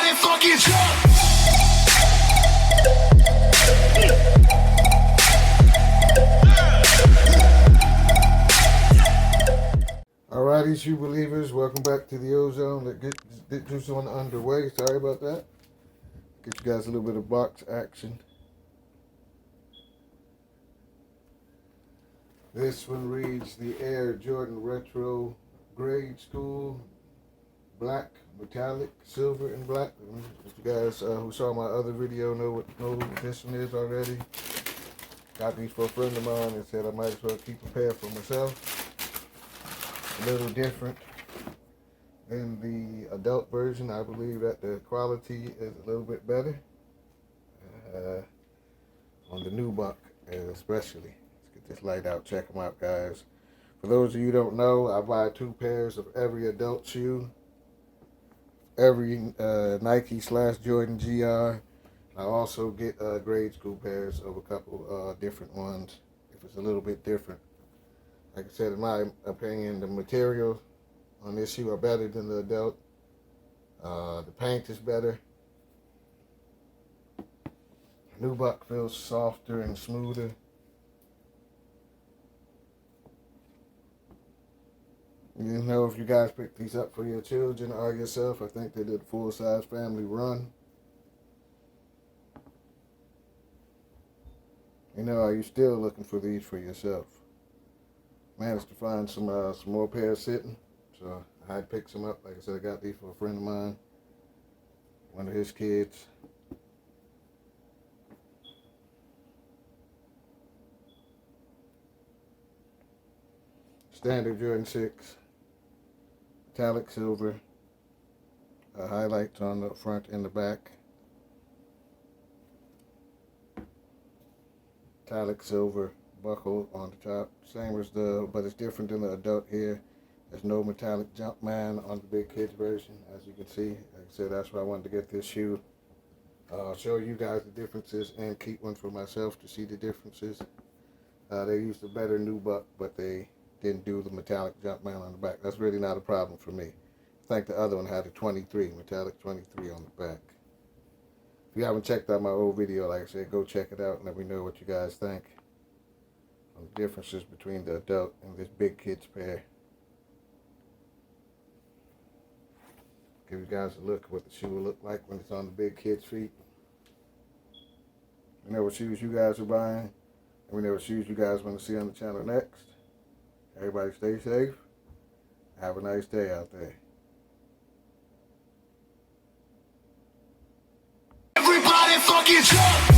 Everybody fucking jump! Alrighty, shoe believers, welcome back to the Ozone. Let's get this one underway. Sorry about that. Get you guys a little bit of box action. This one reads the Air Jordan Retro Grade School, black, metallic, silver, and black. If you guys who saw my other video know what this one is already. Got these for a friend of mine and said I might as well keep a pair for myself. A little different than the adult version. I believe that the quality is a little bit better on the new buck, especially. Let's get this light out. Check them out, guys. For those of you who don't know, I buy 2 pairs of every adult shoe, every Nike / Jordan GR. I also get grade school pairs of a couple different ones if it's a little bit different. Like I said, in my opinion, the materials on this shoe are better than the adult. The paint is better. Nubuck feels softer and smoother. You know, if you guys pick these up for your children or yourself, I think they did a full-size family run. You know, are you still looking for these for yourself? Managed to find some more pairs sitting, so I had to pick some up. Like I said, I got these for a friend of mine, one of his kids. Standard Jordan 6, metallic silver, highlights on the front and the back. Metallic silver buckle on the top, same as but it's different than the adult here. There's no metallic Jumpman on the big kids version, as you can see. Like I said, that's why I wanted to get this shoe. Show you guys the differences and keep one for myself to see the differences. They used a better nubuck, but they didn't do the metallic Jumpman on the back. That's really not a problem for me. I think the other one had a 23, metallic 23 on the back. If you haven't checked out my old video, like I said, go check it out and let me know what you guys think. The differences between the adult and this big kids pair. Give you guys a look at what the shoe will look like when it's on the big kids' feet. You know what shoes you guys are buying, and we know what shoes you guys want to see on the channel next. Everybody stay safe. Have a nice day out there. Everybody fucking jump!